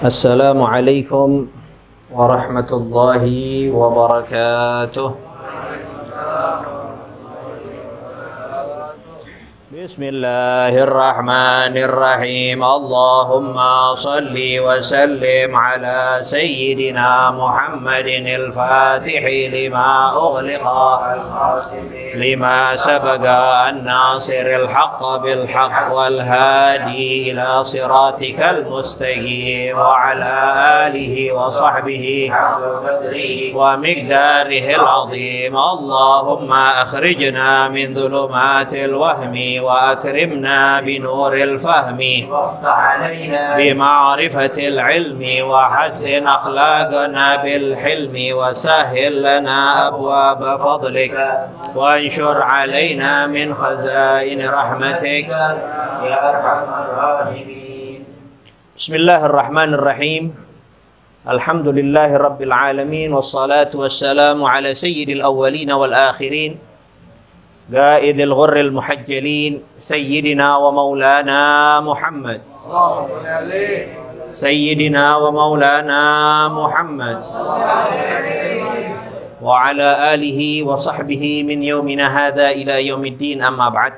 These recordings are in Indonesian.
Assalamualaikum warahmatullahi wabarakatuh. Bismillahirrahmanirrahim. Allahumma salli wa sallim ala sayyidina Muhammadin al-Fatihi lima ughliqa lima sabaqa an-nasir al-haqq bil-haqq wal-hadi ila siratikal mustaqim wa ala alihi wa sahbihi wa miqdarihi al-azim. Allahumma akhrijna min dhulumatil wahmi وأكرمنا بنور الفهم بمعرفة العلم وحسن أخلاقنا بالحلم وسهل لنا أبواب فضلك وانشر علينا من خزائن رحمتك يا أرحم الراحمين. بسم الله الرحمن الرحيم. الحمد لله رب العالمين والصلاة والسلام على سيد الأولين والآخرين قائد الغر المحجلين سيدنا ومولانا محمد سيدنا ومولانا محمد وعلى آله وصحبه من يومنا هذا إلى يوم الدين. أما بعد،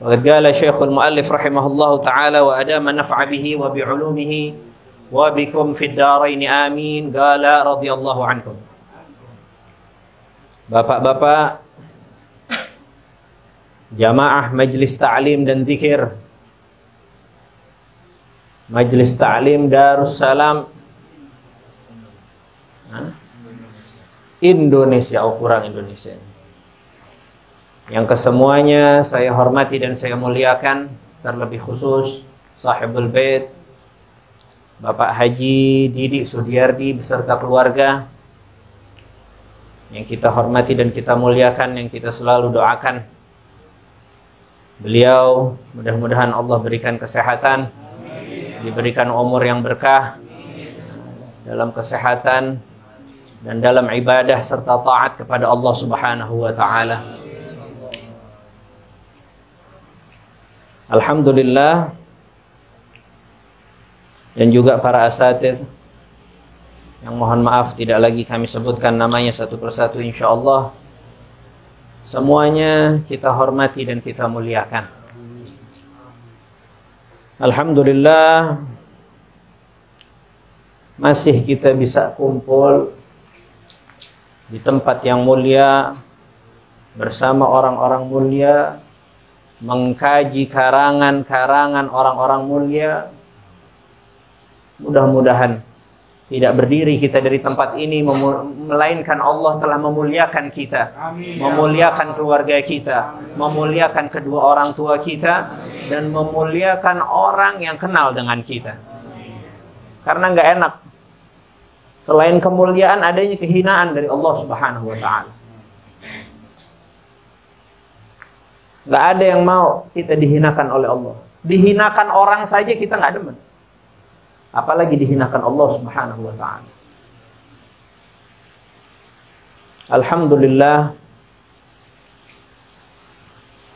وقد قال شيخ المؤلف رحمه الله تعالى وأدام النفع به وبعلومه وبكم في الدارين آمين. قال رضي الله عنكم. Bapak-bapak jamaah Majlis Ta'lim dan Zikir Majlis Ta'lim Darussalam Indonesia, kurang Indonesia, yang kesemuanya saya hormati dan saya muliakan, terlebih khusus Sahibul Bait Bapak Haji Didik Sudiardi beserta keluarga, yang kita hormati dan kita muliakan, yang kita selalu doakan beliau mudah-mudahan Allah berikan kesehatan, diberikan umur yang berkah dalam kesehatan dan dalam ibadah serta taat kepada Allah Subhanahu wa taala. Alhamdulillah. Dan juga para asatidz yang mohon maaf tidak lagi kami sebutkan namanya satu persatu, insyaallah semuanya kita hormati dan kita muliakan. Alhamdulillah masih kita bisa kumpul di tempat yang mulia, bersama orang-orang mulia, mengkaji karangan-karangan orang-orang mulia. Mudah-mudahan tidak berdiri kita dari tempat ini melainkan Allah telah memuliakan kita. Amin. Memuliakan keluarga kita. Amin. Memuliakan kedua orang tua kita. Amin. Dan memuliakan orang yang kenal dengan kita. Amin. Karena nggak enak, selain kemuliaan adanya kehinaan dari Allah Subhanahu wa ta'ala. Nggak ada yang mau kita dihinakan oleh Allah. Dihinakan orang saja kita nggak demen, apalagi dihinakan Allah Subhanahu wa ta'ala. Alhamdulillah,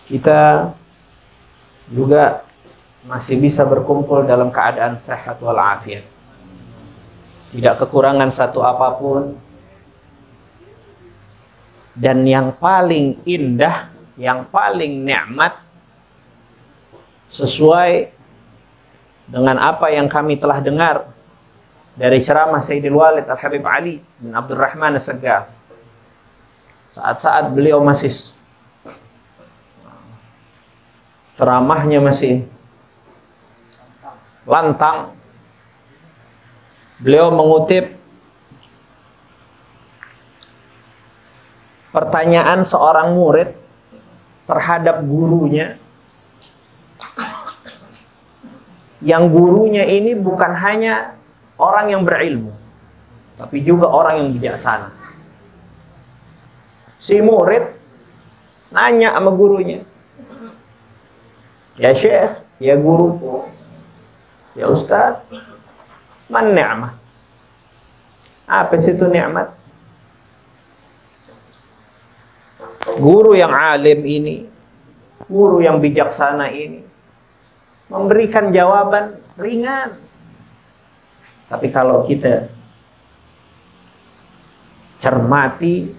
kita juga masih bisa berkumpul dalam keadaan sehat walafiat. Tidak kekurangan satu apapun. Dan yang paling indah, yang paling nikmat, sesuai dengan apa yang kami telah dengar dari ceramah Sayyidil Walid Al-Habib Ali bin Abdurrahman As-Saggaf. Saat-saat beliau masih ceramahnya masih lantang, beliau mengutip pertanyaan seorang murid terhadap gurunya, yang gurunya ini bukan hanya orang yang berilmu, tapi juga orang yang bijaksana. Si murid nanya sama gurunya, "Ya Syekh, ya guruku, ya Ustaz, man ni'mah?" Apa sih itu nikmat? Guru yang alim ini, guru yang bijaksana ini memberikan jawaban ringan. Tapi kalau kita cermati,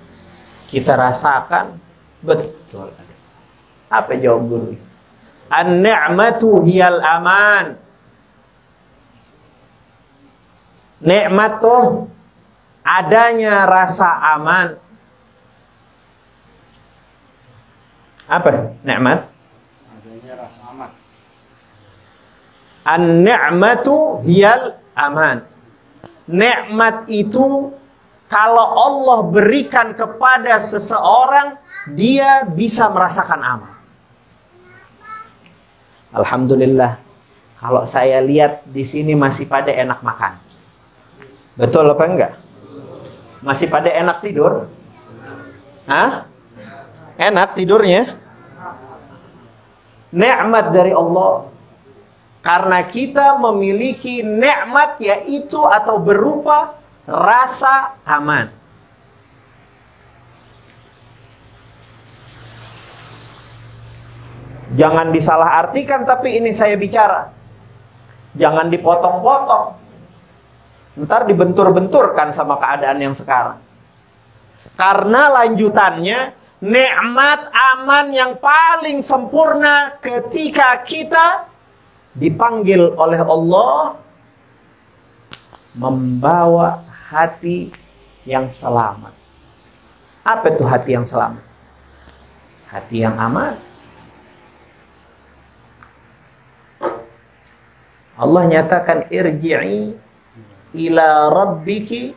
kita rasakan, betul. Apa jawab guru? An-ni'matu hiyal aman. Nikmat tuh adanya rasa aman. Apa nikmat? Adanya rasa aman. An-ni'matu hiyal aman. Nikmat itu kalau Allah berikan kepada seseorang, dia bisa merasakan aman. Alhamdulillah, kalau saya lihat di sini masih pada enak makan. Betul apa enggak? Masih pada enak tidur? Hah? Enak tidurnya? Nikmat dari Allah. Karena kita memiliki nikmat, yaitu atau berupa rasa aman. Jangan disalahartikan, tapi ini saya bicara. Jangan dipotong-potong. Ntar dibentur-benturkan sama keadaan yang sekarang. Karena lanjutannya, nikmat aman yang paling sempurna ketika kita dipanggil oleh Allah membawa hati yang selamat. Apa itu hati yang selamat? Hati yang aman. Allah nyatakan, irji'i ila rabbiki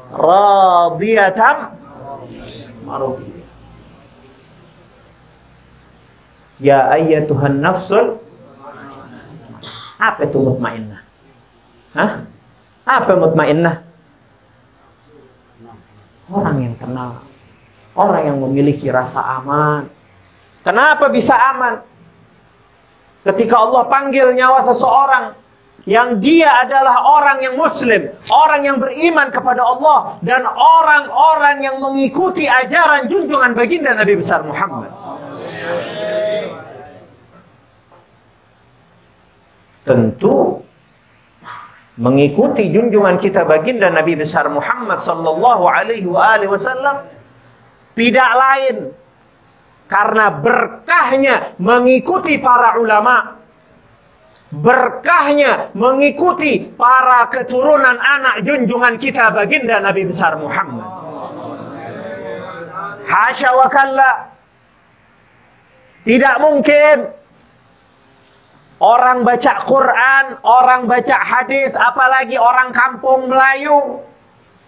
radiyatan mardiyah. Ya ayyatuhan nafsul. Apa itu mutmainnah? Hah? Apa mutmainnah? Orang yang tenang, orang yang memiliki rasa aman. Kenapa bisa aman? Ketika Allah panggil nyawa seseorang yang dia adalah orang yang muslim, orang yang beriman kepada Allah, dan orang-orang yang mengikuti ajaran junjungan baginda Nabi besar Muhammad. Tentu mengikuti junjungan kita baginda Nabi besar Muhammad sallallahu alaihi wasallam tidak lain karena berkahnya mengikuti para ulama, berkahnya mengikuti para keturunan anak junjungan kita baginda Nabi besar Muhammad. Hasya wa kalla, Tidak mungkin orang baca Quran, orang baca hadis, apalagi orang kampung Melayu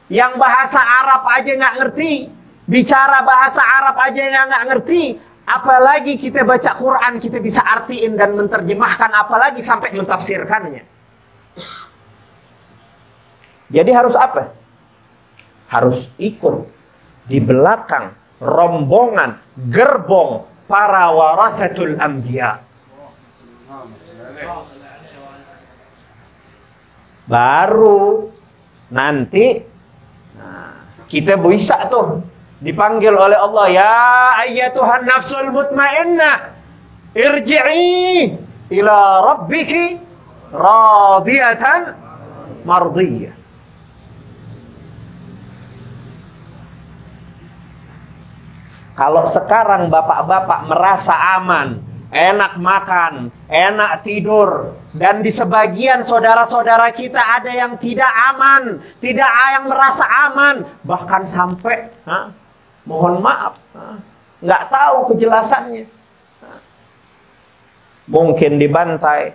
yang bahasa Arab aja nggak ngerti, bicara bahasa Arab aja nggak ngerti, apalagi kita baca Quran kita bisa artiin dan menerjemahkan, apalagi sampai mentafsirkannya. Jadi harus apa? Harus ikut di belakang rombongan, gerbong para warasatul anbiya. Baru nanti kita bisa tuh dipanggil oleh Allah, ya ayyatuhan nafsul mutmainnah irji'i ila rabbiki radiyatan mardiyah. Kalau sekarang bapak-bapak merasa aman, enak makan, enak tidur, dan di sebagian saudara-saudara kita ada yang tidak aman, tidak yang merasa aman, bahkan sampai mohon maaf, nggak tahu kejelasannya. Mungkin dibantai,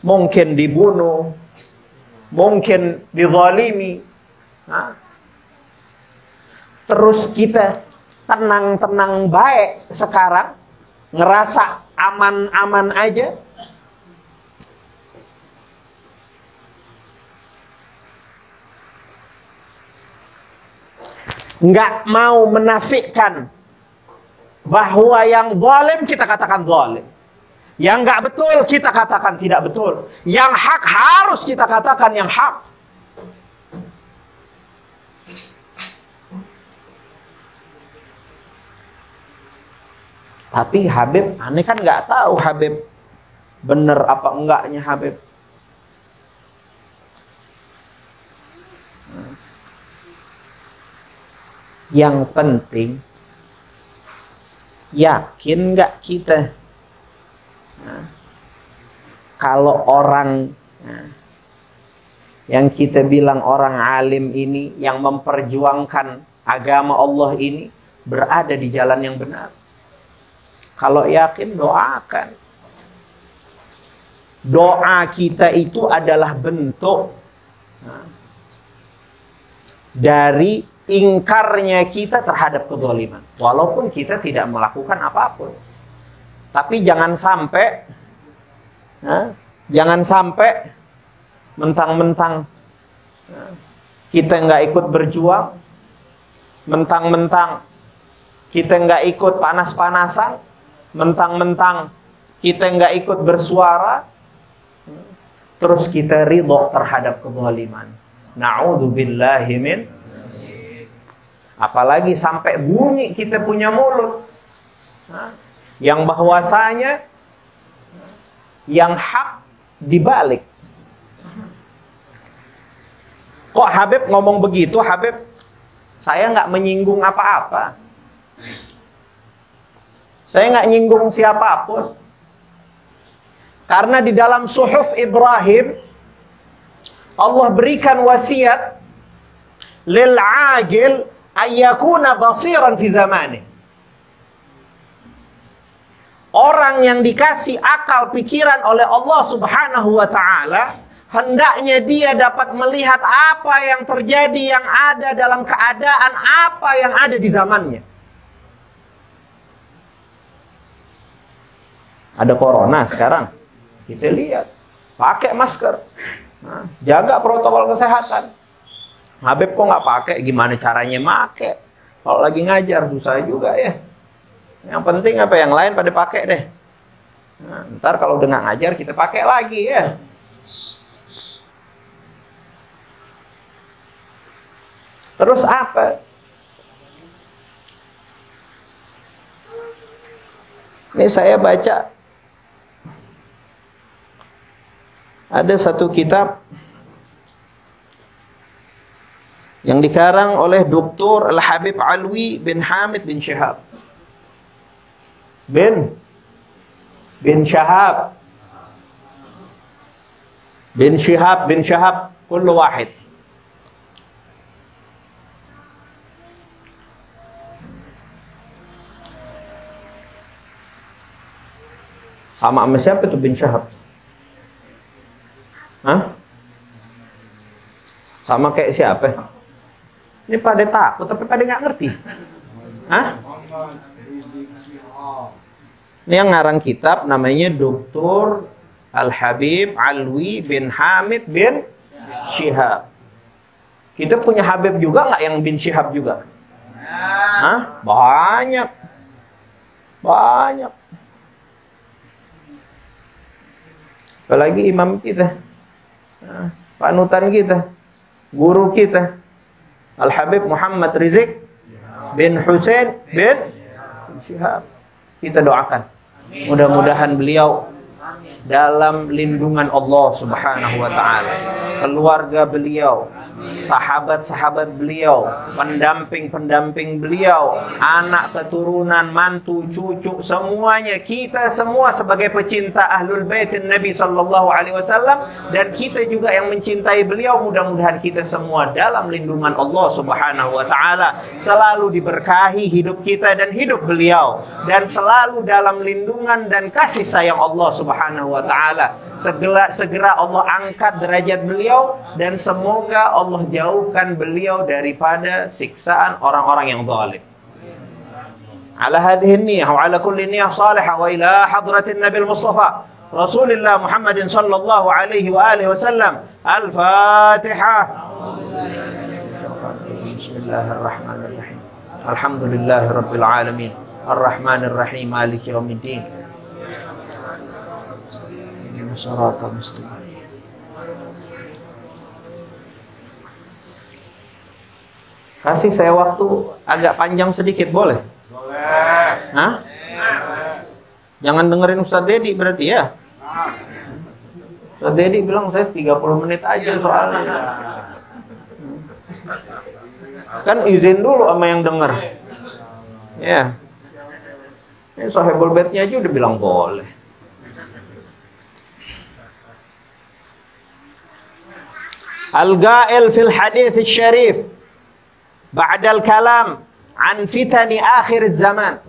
mungkin dibunuh, mungkin dizalimi. Terus kita tenang-tenang baik sekarang, ngerasa aman-aman aja. Nggak mau menafikan bahwa yang zalim kita katakan zalim, yang nggak betul kita katakan tidak betul, yang hak harus kita katakan yang hak. Tapi Habib, aneh kan nggak tahu Habib bener apa enggaknya Habib. Yang penting yakin nggak kita kalau orang yang kita bilang orang alim ini yang memperjuangkan agama Allah ini berada di jalan yang benar. Kalau yakin, doakan. Doa kita itu adalah bentuk dari ingkarnya kita terhadap kezaliman. Walaupun kita tidak melakukan apapun. Tapi jangan sampai mentang-mentang kita nggak ikut berjuang, mentang-mentang kita nggak ikut panas-panasan, mentang-mentang kita nggak ikut bersuara, terus kita ridho terhadap kezaliman. Na'udzubillahi min. Apalagi sampai bunyi kita punya mulut yang bahwasanya yang hak dibalik. Kok Habib ngomong begitu? Habib, saya nggak menyinggung apa-apa. Saya nggak nyinggung siapapun. Karena di dalam suhuf Ibrahim, Allah berikan wasiat lil agil ayyakuna basiran fi zamani. Orang yang dikasih akal pikiran oleh Allah Subhanahu wa taala, hendaknya dia dapat melihat apa yang terjadi, yang ada dalam keadaan apa yang ada di zamannya. Ada corona sekarang, kita lihat, pakai masker, jaga protokol kesehatan. Habib kok nggak pakai, gimana caranya pakai? Kalau lagi ngajar susah juga ya. Yang penting apa yang lain pada pakai deh. Ntar kalau udah nggak ngajar kita pakai lagi ya. Terus apa? Ini saya baca ada satu kitab yang dikarang oleh Dr. Al-Habib Alwi bin Hamid bin Shihab bin Shihab kullu wahid. Sama siapa itu bin Syihab? Hah? Sama kayak siapa? Ini pada takut tapi pada nggak ngerti. Hah? Ini yang ngarang kitab namanya Dr. Al-Habib Alwi bin Hamid bin Syihab. Kita punya Habib juga nggak yang bin Syihab juga? Hah? Banyak. Banyak. Apalagi imam kita, panutan kita, guru kita, Al-Habib Muhammad Rizik bin Husain bin Syihab. Kita doakan, mudah-mudahan beliau dalam lindungan Allah Subhanahu wa ta'ala, keluarga beliau, sahabat-sahabat beliau, pendamping-pendamping beliau, anak keturunan, mantu, cucu, semuanya, kita semua sebagai pecinta Ahlul Baitin Nabi sallallahu alaihi wasallam, dan kita juga yang mencintai beliau, mudah-mudahan kita semua dalam lindungan Allah Subhanahu wa ta'ala, selalu diberkahi hidup kita dan hidup beliau, dan selalu dalam lindungan dan kasih sayang Allah Subhanahu wa ta'ala. Segera Allah angkat derajat beliau, dan semoga Allah jauhkan beliau daripada siksaan orang-orang yang zalim. Ala hadhihi niyyah wa ala kulli niyyah salihah wa ila hadratin Nabi Mustafa Rasulullah Muhammadin sallallahu alaihi wa alihi wasallam. Al-Fatihah. Bismillahirrahmanirrahim. Alhamdulillahirabbil alamin. Ar-Rahmanir-Rahim. Maliki yaumiddin. Shiratal mustaqim. Kasih saya waktu agak panjang sedikit, boleh? Boleh. Hah? Jangan dengerin Ustaz Dedi berarti ya? Ustaz Dedi bilang saya 30 menit aja soalnya. Kan izin dulu sama yang denger. Ya. Ini Sahibul Baitnya aja udah bilang boleh. Al-Ghail fil hadits syarif ba'dal kalam an fitani akhir zaman.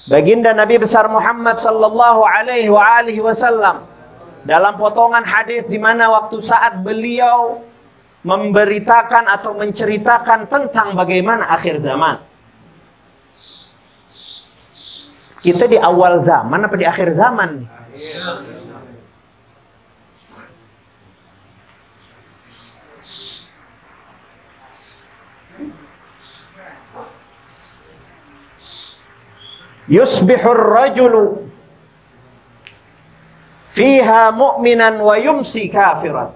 Baginda Nabi besar Muhammad sallallahu alaihi wa alihi wasallam dalam potongan hadis di mana waktu saat beliau memberitakan atau menceritakan tentang bagaimana akhir zaman. Kita di awal zaman apa di akhir zaman? Yusbihur rajulu fiha mu'minan wa yumsi kafiran.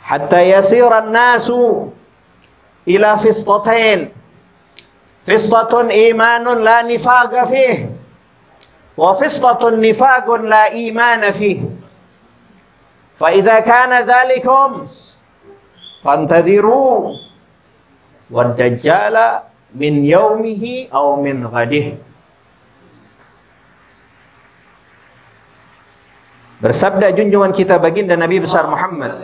Hatta yasiran nasu ila fistatain. Fistatun imanun la nifaqa fih, wa fistatun nifaqun la imana fih. Fa idza kana dhalikum fantadhiru wad dajjala min yaumihi aw min ghadih. Bersabda junjungan kita baginda Nabi besar Muhammad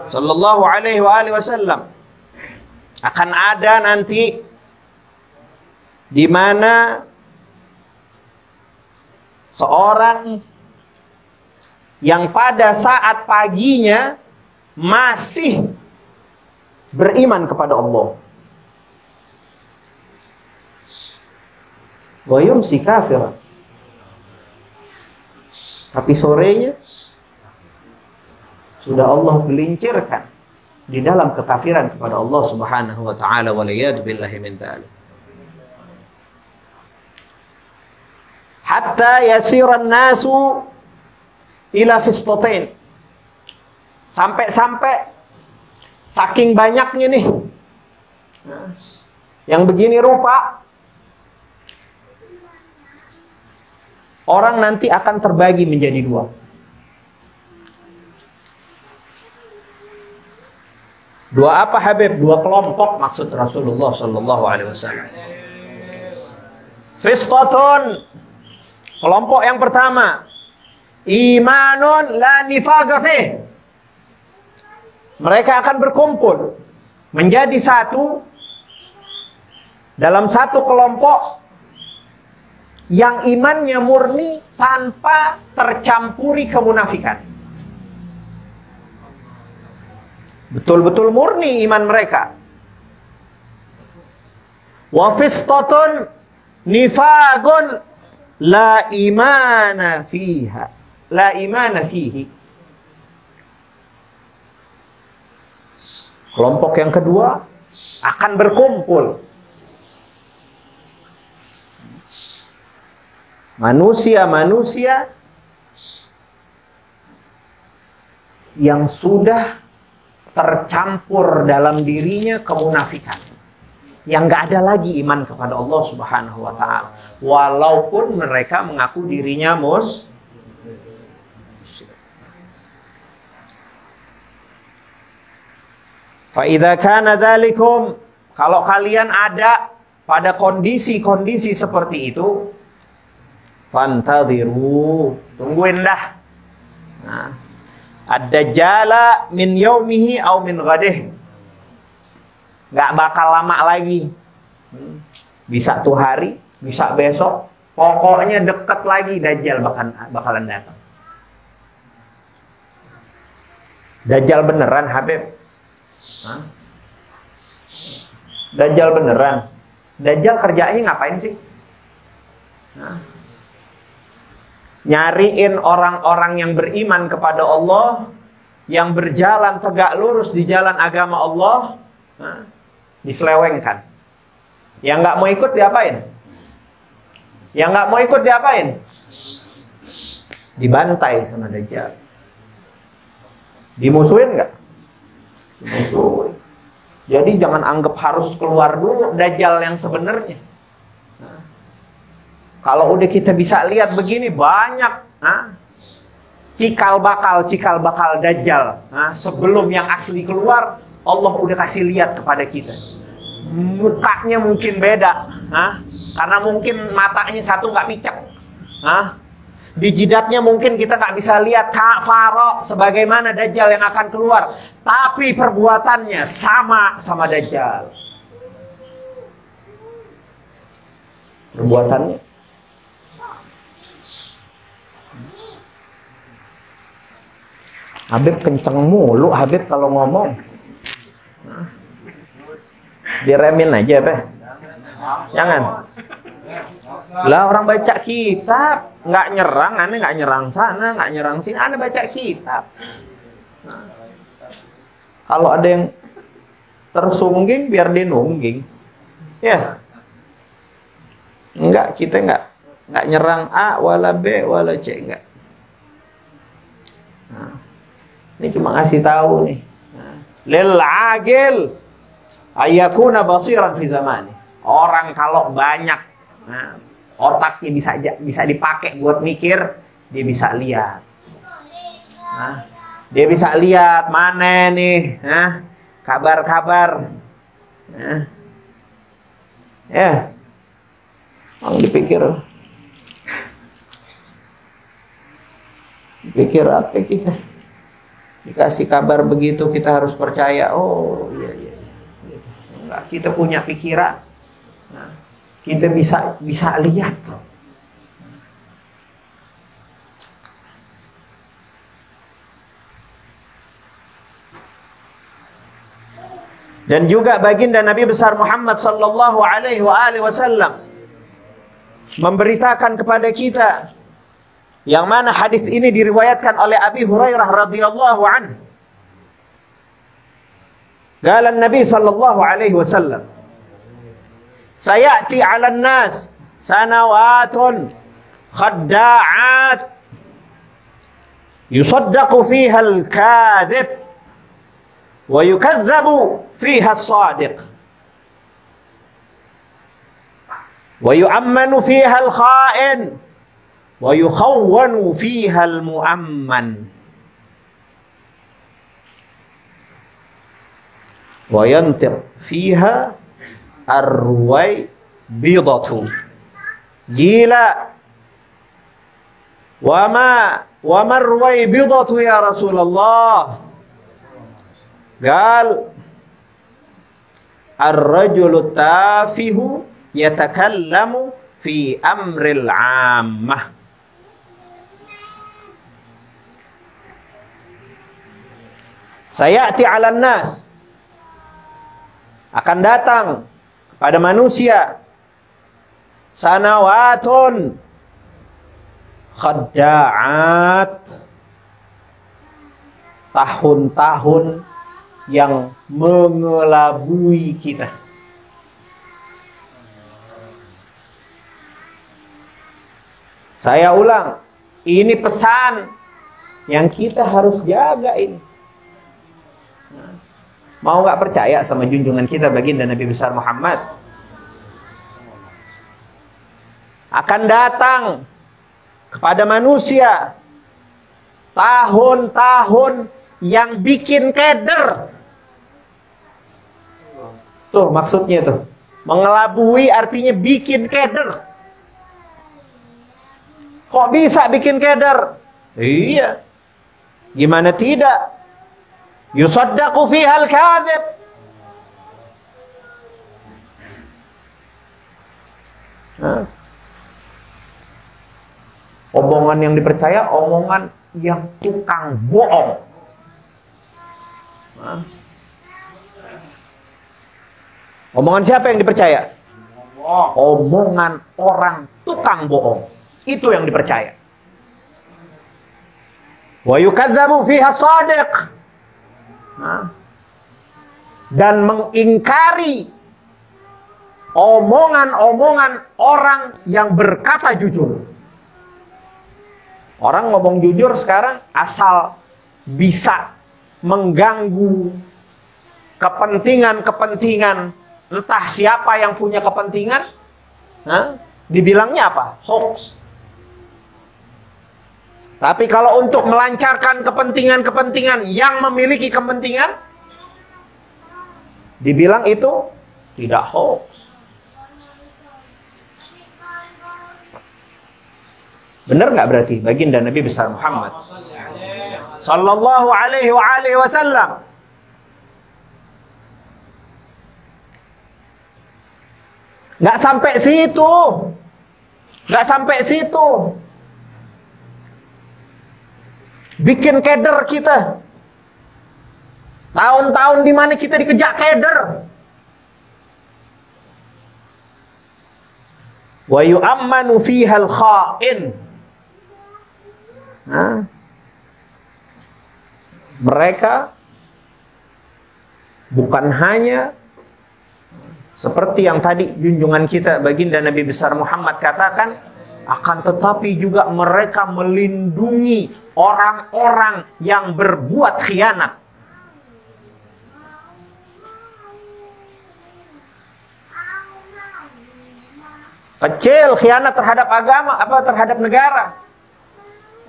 sallallahu alaihi wa alihi wasallam, akan ada nanti di mana seorang yang pada saat paginya masih beriman kepada Allah, wa yumsi kafiran, tapi sorenya sudah Allah gelincirkan di dalam kekafiran kepada Allah Subhanahu wa taala, waliyad billahi min dzalik. Hatta yasiran nasu ila fistatain. Sampai saking banyaknya nih yang begini rupa, orang nanti akan terbagi menjadi dua. Dua apa Habib? Dua kelompok maksud Rasulullah sallallahu alaihi wasallam. Fistatun, kelompok yang pertama, imanun la nifaqa fih. Mereka akan berkumpul menjadi satu dalam satu kelompok yang imannya murni tanpa tercampuri kemunafikan. Betul-betul murni iman mereka. Wa fistatun nifagun la imana fiha. La imana fihi. Kelompok yang kedua akan berkumpul. Manusia-manusia yang sudah tercampur dalam dirinya kemunafikan, yang gak ada lagi iman kepada Allah Subhanahu wa ta'ala, walaupun mereka mengaku dirinya muslim. Fa idza kana dzalikum, kalau kalian ada pada kondisi-kondisi seperti itu, fantadhiru, tungguin dah. Nah, ad-dajjala min yaumihi aw min ghadih. Gak bakal lama lagi. Bisa tuh hari, bisa besok, pokoknya deket lagi Dajjal bakalan datang. Dajjal beneran, Habib. Hah? Dajjal beneran. Dajjal kerjanya ngapain sih? Hah? Nyariin orang-orang yang beriman kepada Allah, yang berjalan tegak lurus di jalan agama Allah, diselewengkan. Yang nggak mau ikut diapain? Yang nggak mau ikut diapain? Dibantai sama Dajjal. Dimusuhin nggak? Dimusuhin. Jadi jangan anggap harus keluar dulu Dajjal yang sebenarnya. Kalau udah kita bisa lihat begini banyak cikal bakal Dajjal. Sebelum yang asli keluar, Allah udah kasih lihat kepada kita. Mukanya mungkin beda, karena mungkin matanya satu nggak micek. Di jidatnya mungkin kita nggak bisa lihat kafaro sebagaimana Dajjal yang akan keluar, tapi perbuatannya sama Dajjal. Perbuatannya. Habib kenceng mulu, Habib kalau ngomong. Diremin aja, Beh. Jangan. Lah orang baca kitab, nggak nyerang, aneh nggak nyerang sana, nggak nyerang sini, aneh baca kitab. Kalau ada yang tersungging, biar dia nungging. Ya. Enggak, kita nggak nyerang A, wala B, wala C, enggak. Ini cuma ngasih tahu nih. Lil agil ayakuna basiran fi zamani. Orang kalau banyak otaknya bisa dipakai buat mikir, dia bisa lihat. Dia bisa lihat mana nih kabar-kabar. Ya. Orang dipikir apa kita? Dikasih kabar begitu kita harus percaya. Oh iya. Enggak, kita punya pikiran. Kita bisa lihat. Dan juga baginda Nabi besar Muhammad sallallahu alaihi wasallam memberitakan kepada kita, yang mana hadis ini diriwayatkan oleh Abi Hurairah radhiyallahu anhu. Qala Nabi sallallahu alaihi wasallam, sayati 'alan nas sanawatun khadda'at yusaddaqu fiha al-kadhib wa yukadzabu fiha as-sadiq wa yu'ammanu fiha al-kha'in wa yukhawwanu fiha al-mu'amman wa yantiq fiha ar-ruwai bidatu gila wa ma ar-ruwai bidatu ya Rasulullah. Gal ar-rajulu tafihu yatakallamu fi amril 'ammah. Sayati 'alan nas, akan datang pada manusia sanawatun khadda'at, tahun-tahun yang mengelabui kita. Saya ulang, ini pesan yang kita harus jaga ini. Mau nggak percaya sama junjungan kita baginda Nabi besar Muhammad? Akan datang kepada manusia tahun-tahun yang bikin keder. Tuh maksudnya tuh, mengelabui artinya bikin keder. Kok bisa bikin keder? Iya, gimana tidak? Yusaddaqu fihal kadhib. Omongan yang dipercaya, omongan yang tukang bohong. Omongan siapa yang dipercaya? Omongan orang tukang bohong. Itu yang dipercaya. Wa yukadzabu fiha shadiq. Dan mengingkari omongan-omongan orang yang berkata jujur. Orang ngomong jujur sekarang asal bisa mengganggu kepentingan-kepentingan entah siapa yang punya kepentingan, dibilangnya apa? Hoax. Tapi kalau untuk melancarkan kepentingan-kepentingan yang memiliki kepentingan, dibilang itu tidak hoax. Benar nggak berarti baginda Nabi besar Muhammad sallallahu alaihi wasallam nggak sampai situ, nggak sampai situ. Bikin keder kita. Tahun-tahun di mana kita dikejar keder. Wa yu'ammanu fihal kha'in. Mereka bukan hanya seperti yang tadi junjungan kita baginda Nabi besar Muhammad katakan, akan tetapi juga mereka melindungi orang-orang yang berbuat khianat. Kecil khianat terhadap agama, apa terhadap negara.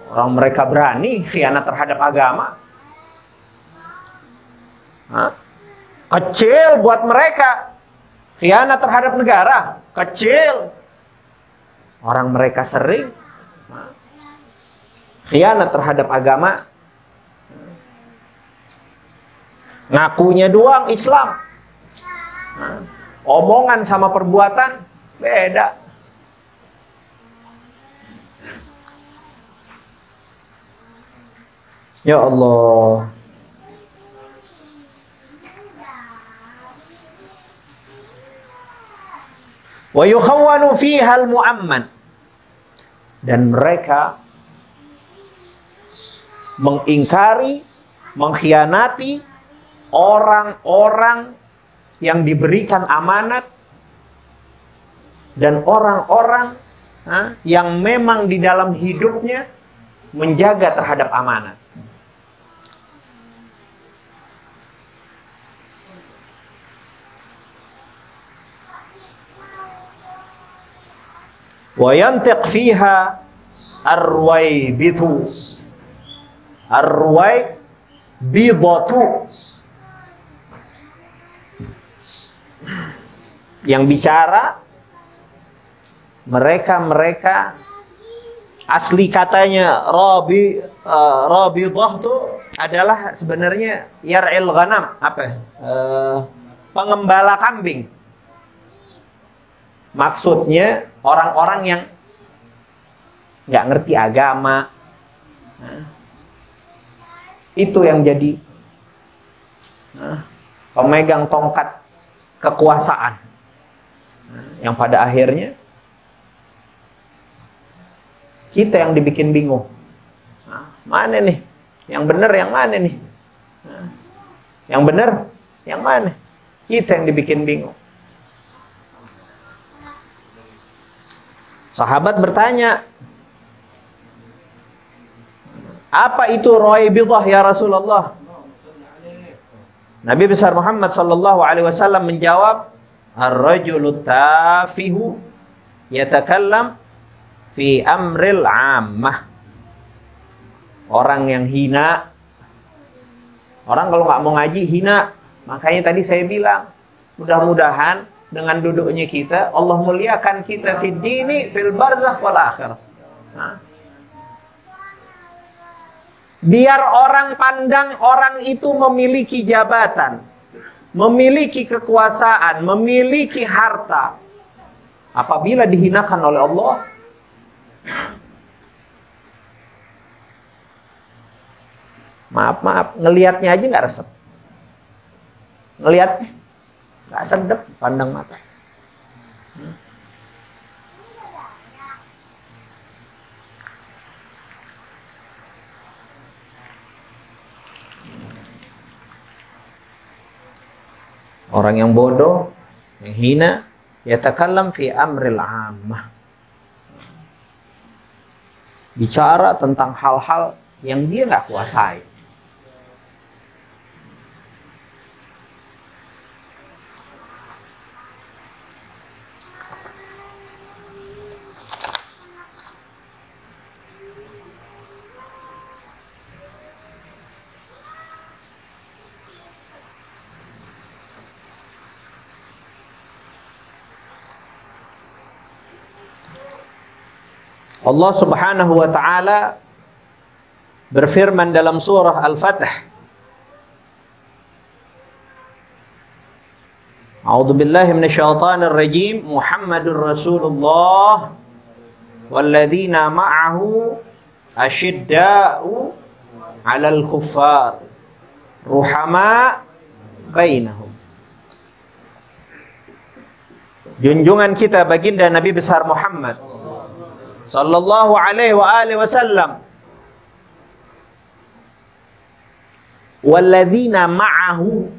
Orang mereka berani khianat terhadap agama. Kecil buat mereka. Khianat terhadap negara, kecil. Orang mereka sering khianat terhadap agama. Ngakunya doang Islam. Omongan sama perbuatan beda. Ya Allah. Wa yukhawwanu fiha al-mu'amman. Dan mereka mengingkari, mengkhianati orang-orang yang diberikan amanat dan orang-orang yang memang di dalam hidupnya menjaga terhadap amanat. Wa yantiq fiha ar-ruwaybitu. Ar-ruwaybidatu. Yang bicara mereka asli katanya rabidah itu adalah sebenarnya yar'il ghanam, pengembala kambing. Maksudnya orang-orang yang nggak ngerti agama. Itu yang jadi pemegang tongkat kekuasaan. Yang pada akhirnya kita yang dibikin bingung. Mana nih? Yang benar yang mana nih? Yang benar yang mana? Kita yang dibikin bingung. Sahabat bertanya, apa itu Ruwaibidah ya Rasulullah? Nabi besar Muhammad sallallahu alaihi wasallam menjawab, ar-rajulu tafihu yatakallam fi amril ammah. Orang yang hina. Orang kalau nggak mau ngaji hina. Makanya tadi saya bilang, mudah-mudahan dengan duduknya kita Allah muliakan kita fid dini fil barzakh wal akhirah. Biar orang pandang orang itu memiliki jabatan, memiliki kekuasaan, memiliki harta. Apabila dihinakan oleh Allah, maaf, ngelihatnya aja nggak resep. Ngelihatnya nggak sedap pandang mata. Orang yang bodoh, yang hina, yatakallam fi amril ammah. Bicara tentang hal-hal yang dia nggak kuasai. Allah Subhanahu wa taala berfirman dalam surah Al-Fath, A'udzu billahi minasyaitonir rajim, Muhammadur Rasulullah walladzina ma'ahu asyidda'u 'alal kuffar ruhama bainahum. Junjungan kita baginda Nabi besar Muhammad sallallahu alaihi wa alihi wasallam, walladzina ma'ahu,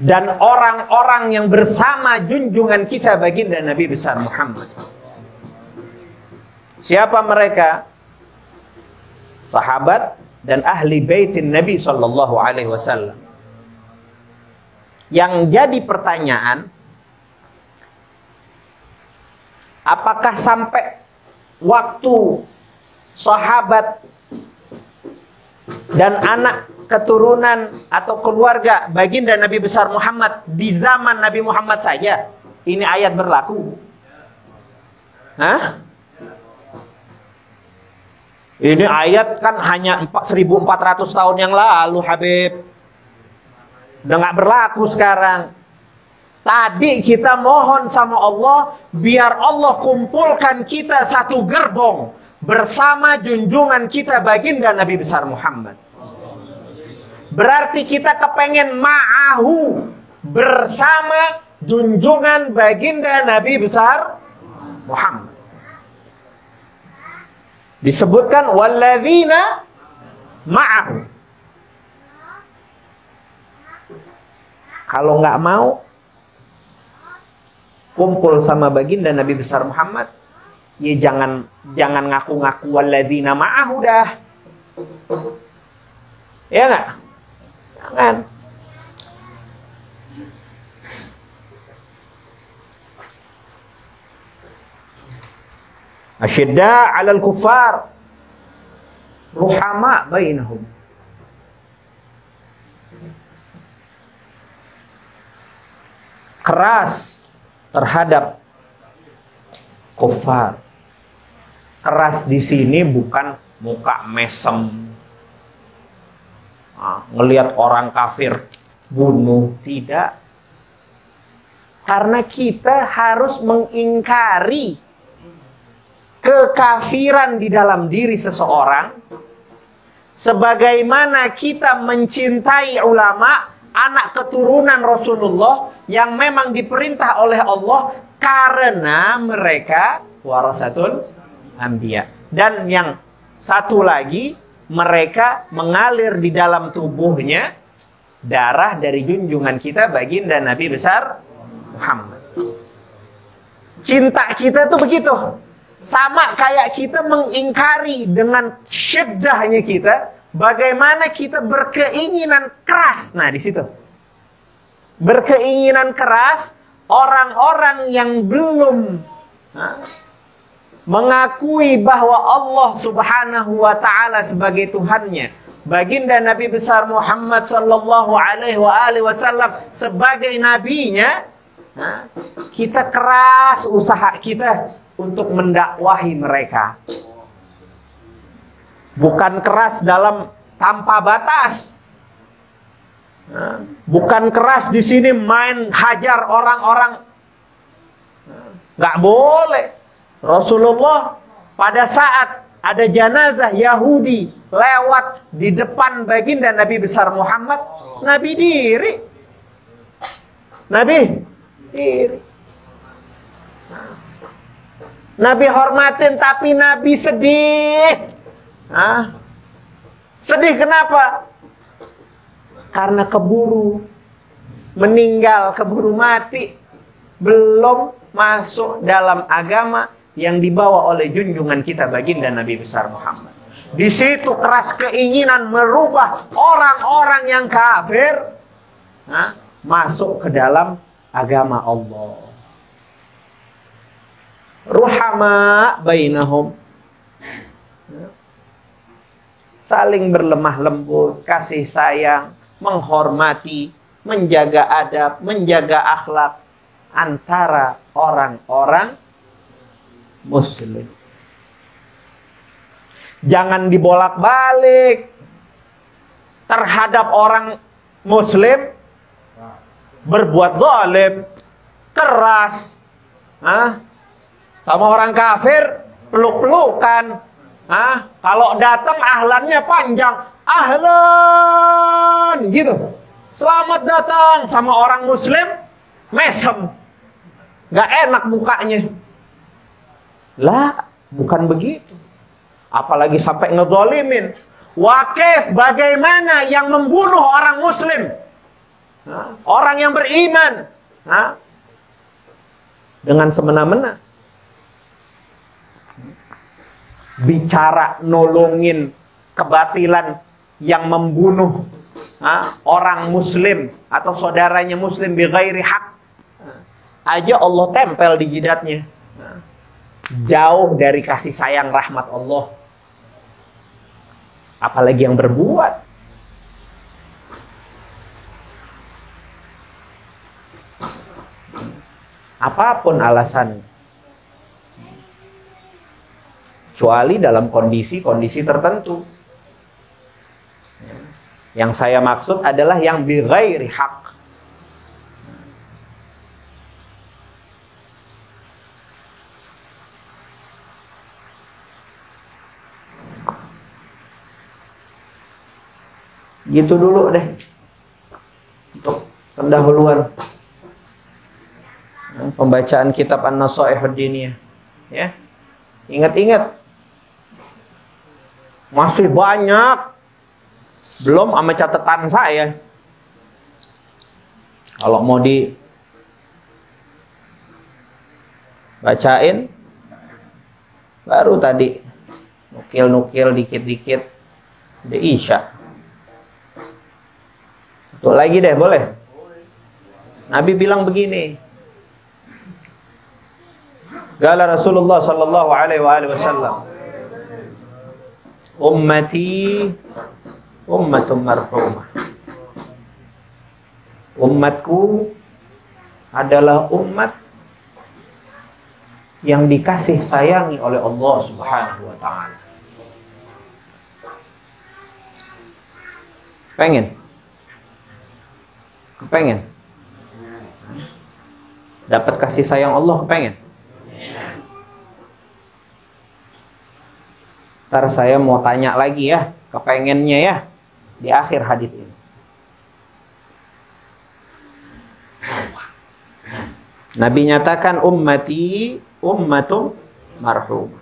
dan orang-orang yang bersama junjungan kita baginda Nabi besar Muhammad. Siapa mereka? Sahabat dan ahli baitin Nabi sallallahu alaihi wasallam. Yang jadi pertanyaan, apakah sampai waktu sahabat dan anak keturunan atau keluarga baginda Nabi besar Muhammad di zaman Nabi Muhammad saja ini ayat berlaku? Hah? Ini ayat kan hanya 1400 tahun yang lalu, Habib. Udah gak berlaku sekarang. Tadi kita mohon sama Allah, biar Allah kumpulkan kita satu gerbong bersama junjungan kita baginda Nabi besar Muhammad. Berarti kita kepengen ma'ahu, bersama junjungan baginda Nabi besar Muhammad. Disebutkan walladzina ma'ahu. Kalau nggak mau kumpul sama baginda Nabi besar Muhammad, ya jangan ngaku-ngaku walladzina ma'ahu dah. Ya nggak? Jangan. Asyidda 'alal kuffar ruhama bainahum. Keras terhadap kufar. Keras di sini bukan muka mesem, ngelihat orang kafir bunuh, tidak. Karena kita harus mengingkari kekafiran di dalam diri seseorang, sebagaimana kita mencintai ulama, anak keturunan Rasulullah yang memang diperintah oleh Allah karena mereka warasatul anbiya. Dan yang satu lagi, mereka mengalir di dalam tubuhnya darah dari junjungan kita baginda Nabi besar Muhammad. Cinta kita tuh begitu. Sama kayak kita mengingkari dengan syiddahnya kita, bagaimana kita berkeinginan keras. Nah, di situ. Berkeinginan keras orang-orang yang belum mengakui bahwa Allah Subhanahu wa taala sebagai Tuhannya, baginda Nabi besar Muhammad sallallahu alaihi wasallam sebagai nabinya, kita keras usaha kita untuk mendakwahi mereka. Bukan keras dalam tanpa batas. Bukan keras di sini main hajar orang-orang. Nggak boleh. Rasulullah pada saat ada jenazah Yahudi lewat di depan baginda Nabi besar Muhammad, Nabi diri. Nabi diri. Nabi hormatin, tapi Nabi sedih. Sedih kenapa? Karena keburu meninggal, keburu mati, belum masuk dalam agama yang dibawa oleh junjungan kita baginda Nabi besar Muhammad. Di situ keras keinginan merubah orang-orang yang kafir masuk ke dalam agama Allah. Ruhama bainahum, saling berlemah lembut, kasih sayang, menghormati, menjaga adab, menjaga akhlak antara orang-orang Muslim. Jangan dibolak-balik terhadap orang Muslim, berbuat zalim, keras, sama orang kafir peluk-pelukan. Kalau datang ahlannya panjang, ahlan gitu. Selamat datang. Sama orang Muslim mesem, nggak enak mukanya. Lah, bukan begitu. Apalagi sampai ngezalimin. Wakif bagaimana yang membunuh orang Muslim, orang yang beriman, dengan semena-mena. Bicara nolongin kebatilan yang membunuh orang Muslim atau saudaranya Muslim bighairi hak aja Allah tempel di jidatnya. Jauh dari kasih sayang rahmat Allah. Apalagi yang berbuat. Apapun alasan, kecuali dalam kondisi-kondisi tertentu. Yang saya maksud adalah yang bighairi hak. Gitu dulu deh untuk pendahuluan pembacaan kitab An-Nasaihud Diniyah, ya. Ingat-ingat, masih banyak, belum sama catatan saya. Kalau mau dibacain, baru tadi nukil-nukil dikit-dikit udah Isya. Satu lagi deh, boleh? Nabi bilang begini, Qala Rasulullah sallallahu alaihi wasallam, ummati ummatun marhumah. Umatku adalah umat yang dikasih sayangi oleh Allah Subhanahu wa taala. Pengen? Kepengen? Dapat kasih sayang Allah, kepengen? Ntar saya mau tanya lagi ya, kepengennya ya, di akhir hadis ini. Nabi nyatakan ummati ummatun marhumah.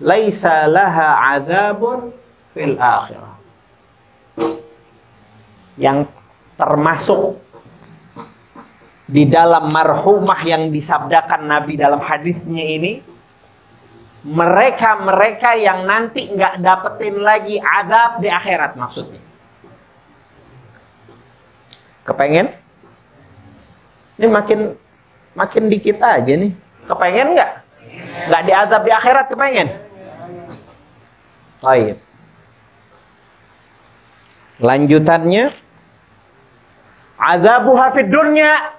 Laisa laha azabun fil akhirah. Yang termasuk di dalam marhumah yang disabdakan Nabi dalam hadisnya ini, mereka-mereka yang nanti nggak dapetin lagi azab di akhirat maksudnya. Kepengen? Ini makin dikit aja nih. Kepengen nggak? Nggak diazab di akhirat, kepengen? Baik. Lanjutannya, azabuha fid dunya.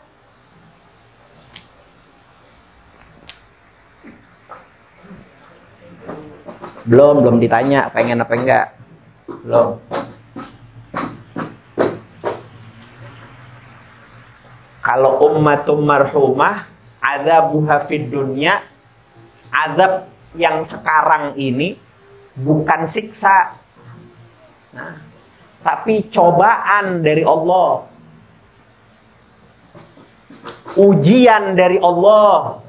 Belum ditanya pengen apa enggak. Belum. Kalau ummatum marhumah, azabuha fid dunya, azab yang sekarang ini bukan siksa. Nah, tapi cobaan dari Allah. Ujian dari Allah.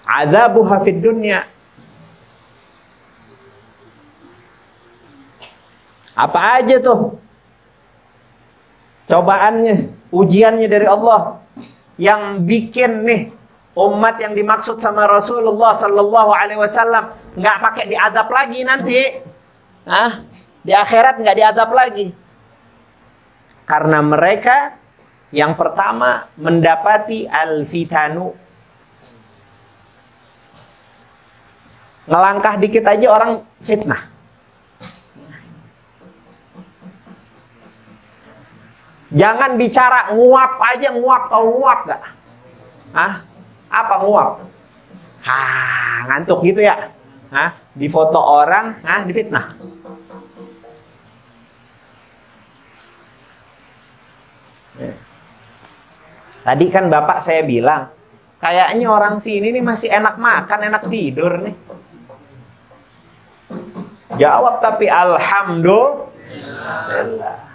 Azabuha fid dunya. Apa aja tuh cobaannya, ujiannya dari Allah yang bikin nih umat yang dimaksud sama Rasulullah Sallallahu Alaihi Wasallam nggak pakai diadab lagi nanti, di akhirat nggak diadab lagi, karena mereka yang pertama mendapati al-fitanu. Ngelangkah dikit aja orang fitnah. Jangan bicara nguap aja, nguap, tahu nguap gak? Apa nguap? Ngantuk gitu ya? Di foto orang, difitnah. Tadi kan bapak saya bilang, kayaknya orang sini nih masih enak makan, enak tidur nih. Jawab tapi alhamdulillah.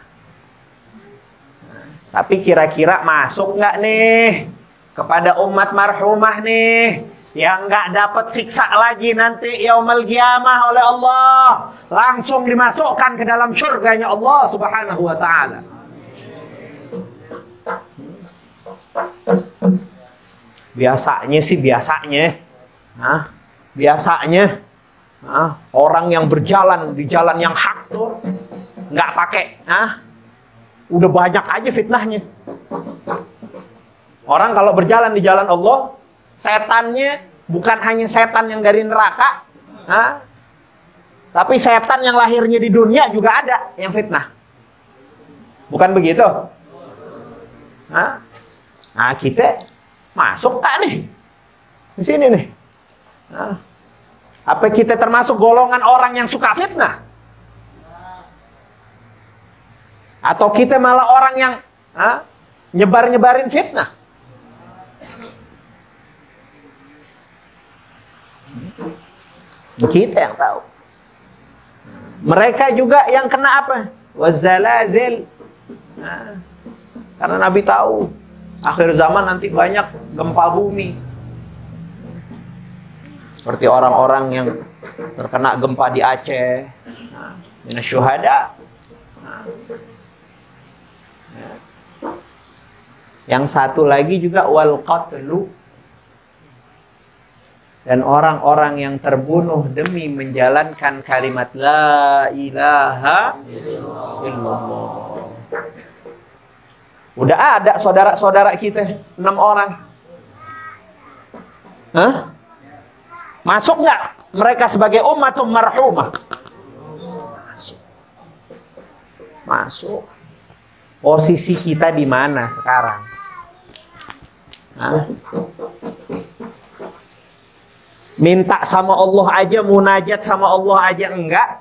Tapi kira-kira masuk nggak nih kepada umat marhumah nih yang nggak dapat siksa lagi nanti yaumul qiyamah oleh Allah, langsung dimasukkan ke dalam surganya Allah Subhanahu wa taala. Biasanya orang yang berjalan di jalan yang hak tuh nggak pakai udah banyak aja fitnahnya. Orang kalau berjalan di jalan Allah, setannya bukan hanya setan yang dari neraka, tapi setan yang lahirnya di dunia juga ada yang fitnah. Bukan begitu? Nah, kita masuk tak nih di sini nih? Apa kita termasuk golongan orang yang suka fitnah? Atau kita malah orang yang nyebar-nyebarin fitnah? Kita yang tahu. Mereka juga yang kena apa? Wazalazil. Karena Nabi tahu akhir zaman nanti banyak gempa bumi. Seperti orang-orang yang terkena gempa di Aceh, minas syuhada. Yang satu lagi juga wal qatlu, dan orang-orang yang terbunuh demi menjalankan kalimat la ilaha illallah. Udah ada saudara-saudara kita 6 orang. Masuk nggak mereka sebagai ummatum marhumah? Masuk. Posisi kita di mana sekarang? Minta sama Allah aja, munajat sama Allah aja enggak?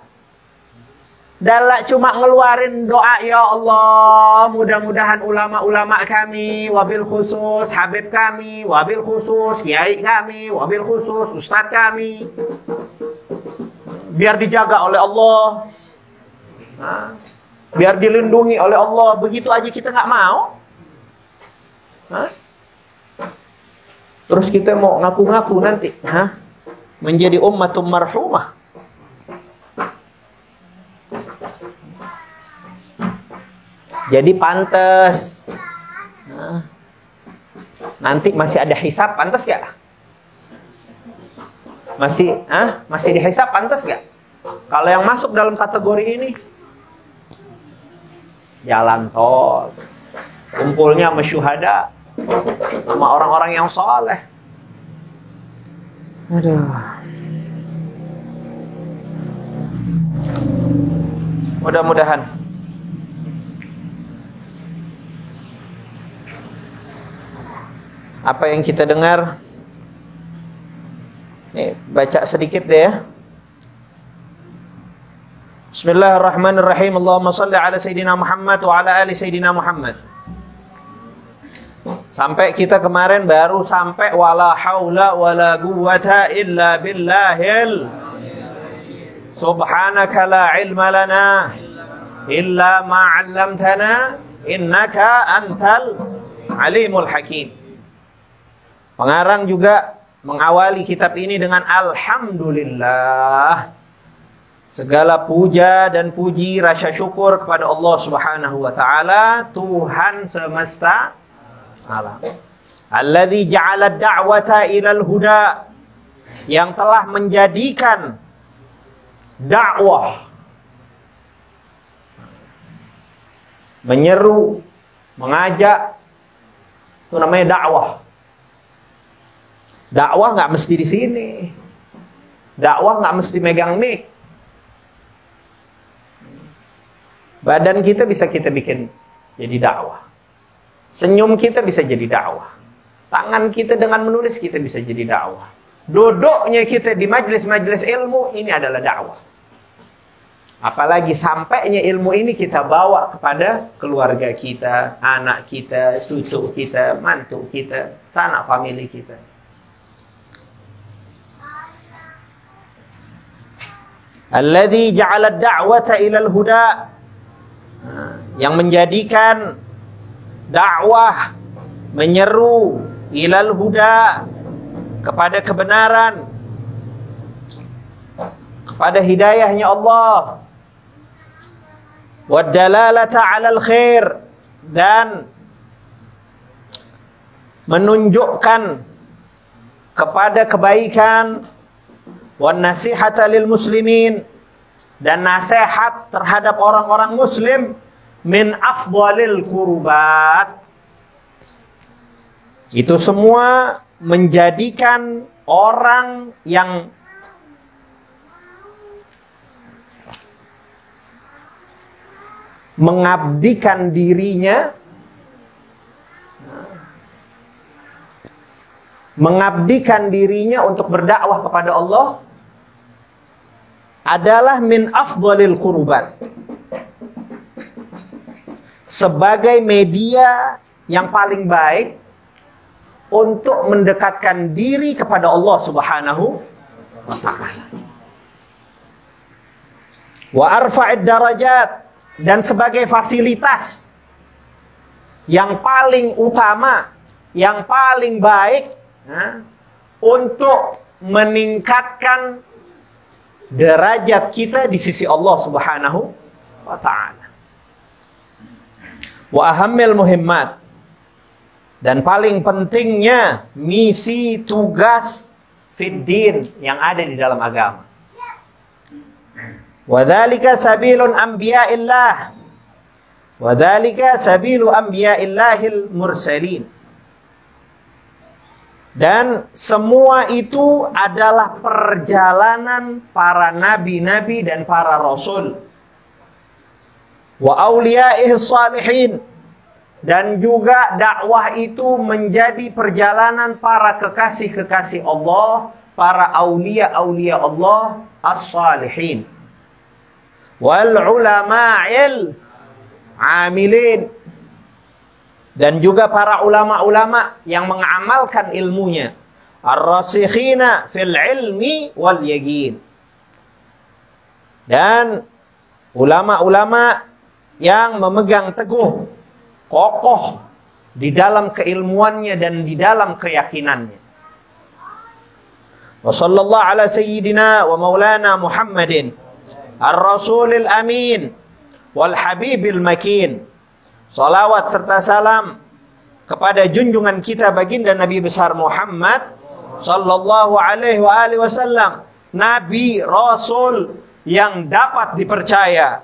Dalak cuma ngeluarin doa, ya Allah, mudah-mudahan ulama-ulama kami, wabil khusus Habib kami, wabil khusus kiai kami, wabil khusus ustadz kami, biar dijaga oleh Allah, biar dilindungi oleh Allah. Begitu aja kita nggak mau. Terus kita mau ngaku-ngaku nanti menjadi ummatum marhumah. Jadi pantas. Nanti masih ada hisab, pantas gak? Masih dihisab, pantas gak? Kalau yang masuk dalam kategori ini, jalan tol, kumpulnya sama syuhada, sama orang-orang yang soleh. Aduh. Mudah-mudahan apa yang kita dengar, nih baca sedikit deh ya. Bismillahirrahmanirrahim. Allahumma salli ala Sayyidina Muhammad wa ala ali Sayyidina Muhammad. Sampai kita kemarin baru sampai wala haula wala quwwata illa billahil subhanaka la ilma lana illa ma 'allamtana innaka antal alimul hakim. Pengarang juga mengawali kitab ini dengan alhamdulillah. Segala puja dan puji rasa syukur kepada Allah Subhanahu wa taala, Tuhan semesta alam. Alladzi ja'ala ad-da'wata ilal huda, yang telah menjadikan dakwah, menyeru, mengajak, itu namanya dakwah. Dakwah nggak mesti di sini. Dakwah nggak mesti megang mic. Badan kita bisa kita bikin jadi dakwah. Senyum kita bisa jadi dakwah. Tangan kita dengan menulis kita bisa jadi dakwah. Duduknya kita di majelis-majelis ilmu, ini adalah dakwah. Apalagi sampainya ilmu ini kita bawa kepada keluarga kita, anak kita, cucu kita, mantu kita, sanak famili kita. Alladzi ja'ala ad-da'wata ilal huda, yang menjadikan dakwah, menyeru ilal huda, kepada kebenaran, kepada hidayahnya Allah, wad dalalata 'alal khair, dan menunjukkan kepada kebaikan, wan nasihata lil muslimin, dan nasihat terhadap orang-orang muslim, min afdhalil qurbat. Itu semua menjadikan orang yang mengabdikan dirinya, untuk berdakwah kepada Allah adalah min afdhalil qurbat, sebagai media yang paling baik untuk mendekatkan diri kepada Allah Subhanahu wa ta'ala. Wa arfa'id darajat, dan sebagai fasilitas yang paling utama, yang paling baik untuk meningkatkan derajat kita di sisi Allah Subhanahu wa ta'ala. Wa ahammil muhimmat, dan paling pentingnya misi tugas fiddin yang ada di dalam agama. Wa dzalika sabilun anbiya'illah, wa dzalika sabilu anbiya'illahil mursalin. Dan semua itu adalah perjalanan para nabi-nabi dan para rasul. Wa awliya'ihis salihin, dan juga dakwah itu menjadi perjalanan para kekasih-kekasih Allah, para aulia-aulia Allah as-salihin. wal ulama'il amilin, dan juga para ulama-ulama yang mengamalkan ilmunya, ar-rasikhina fil ilmi wal yaqin, dan ulama-ulama yang memegang teguh, kokoh di dalam keilmuannya dan di dalam keyakinannya. Wa sallallahu ala sayyidina wa maulana Muhammadin ar-rasulil amin wal habibil makin. Salawat serta salam kepada junjungan kita baginda Nabi besar Muhammad sallallahu alaihi wa alihi wasallam, nabi rasul yang dapat dipercaya,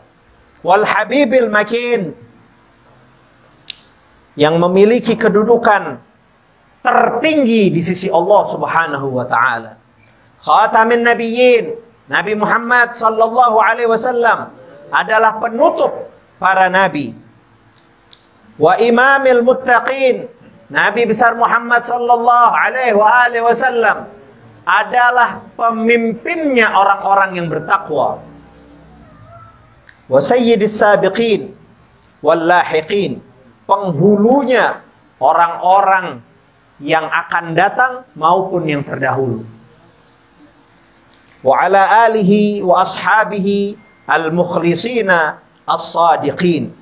wal habibil makin, yang memiliki kedudukan tertinggi di sisi Allah Subhanahu wa taala. Khatamin nabiyyin, Nabi Muhammad sallallahu alaihi wasallam adalah penutup para nabi. Wa imamil muttaqin, Nabi besar Muhammad sallallahu alaihi wa alihi wasallam adalah pemimpinnya orang-orang yang bertakwa. Wa sayyidis sabiqin wal lahiqin, penghulunya orang-orang yang akan datang maupun yang terdahulu. Wa ala alihi wa ashabihi al-mukhlisina as-sadiqin,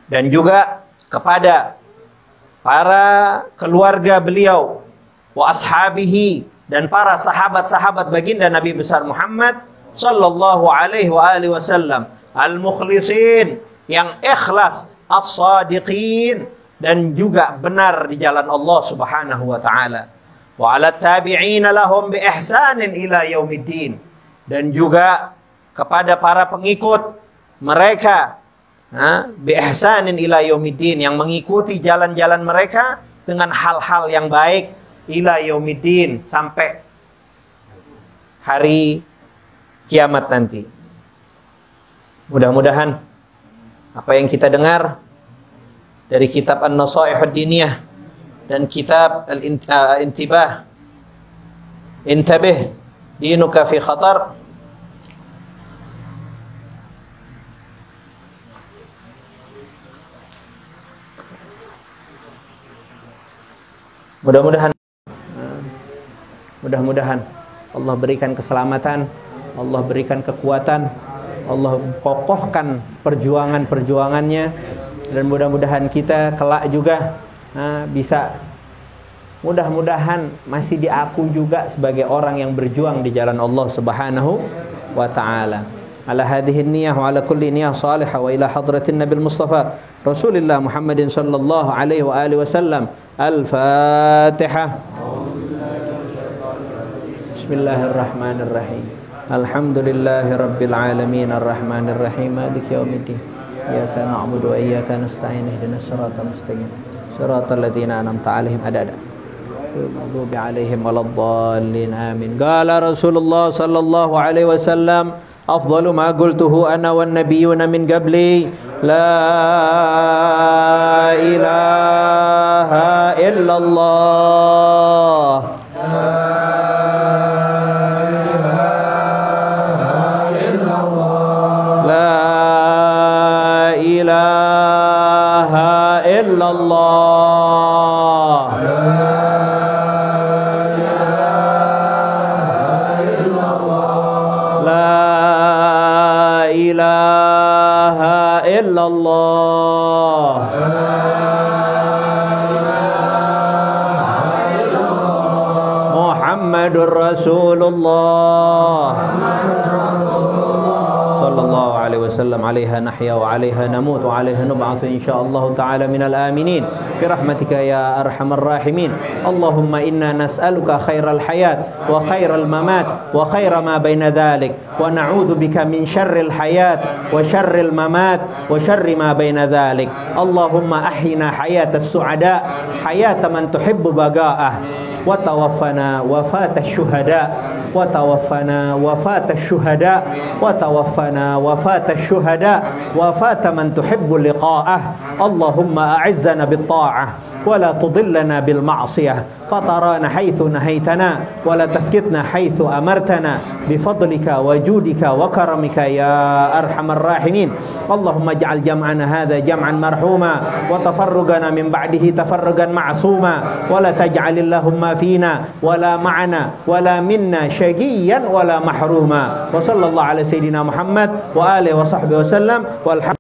dan juga kepada para keluarga beliau, wa ashabihi, dan para sahabat-sahabat baginda Nabi besar Muhammad sallallahu alaihi wa alihi wasallam, al-mukhlisin, yang ikhlas, as-sadiqin, dan juga benar di jalan Allah Subhanahu wa taala. Wa 'ala tabi'ina lahum bi ihsanin ila yaumiddin, dan juga kepada para pengikut mereka bi ihsanin ila yaumiddin, yang mengikuti jalan-jalan mereka dengan hal-hal yang baik ila yaumiddin, sampai hari kiamat nanti. Mudah-mudahan apa yang kita dengar dari kitab An-Nasaihud Diniyah dan kitab Al-Intibah, Intabih dinuka fi khatar, mudah-mudahan Allah berikan keselamatan, Allah berikan kekuatan, Allah kokohkan perjuangan-perjuangannya, dan mudah-mudahan kita kelak juga bisa, mudah-mudahan masih diaku juga sebagai orang yang berjuang di jalan Allah Subhanahu wa taala. Ala hadhihi niyyah wa ala kulli niyyah salihah wa ila hadratin Nabil Mustafa Rasulillah Muhammadin sallallahu alaihi wa alihi wasallam. Al-Fatihah. Bismillahirrahmanirrahim. Alhamdulillahi rabbil alamin arrahmanir rahim maliki yaumiddin. Iyyaka na'budu wa iyyaka nasta'in ihdinas siratal mustaqim siratal ladzina an'amta 'alaihim adada maghdubi 'alaihim waladdallin amin. Qala Rasulullah sallallahu alaihi wasallam, afdalu ma qultuhu ana wan nabiyyuna min qabli, la ilaha illallah. Muhammadur Rasulullah sallallahu alaihi wasallam. Alaiha nahya wa alaiha namut wa alaiha nub'ats insyaallah taala minal aminin bi rahmatika ya arhamar rahimin. Allahumma inna nas'aluka khairal hayat wa khairal mamat wa khaira ma baina dhalik, wa na'udzu bika min syarril hayat wa syarril mamat wa syarri ma baina dhalik. Allahumma ahyina hayatas su'ada, hayata man tuhibbu baga'ah, wa tawaffana wafatasy syuhada وتوفنا وفاة الشهداء وتوفنا وفاة الشهداء وفاة من تحب لقاءه اللهم أعزنا بالطاعة ولا تضلنا بالمعصية فطرانا حيث نهيتنا ولا تفكتنا حيث أمرتنا بفضلك وجودك وكرمك يا أرحم الراحمين اللهم اجعل جمعنا هذا جمعا مرحوما وتفرقنا من بعده تفرقا معصوما ولا تجعل اللهم فينا ولا معنا ولا منا شقيا ولا محروما وصلى الله على سيدنا محمد وآله وصحبه وسلم والحمد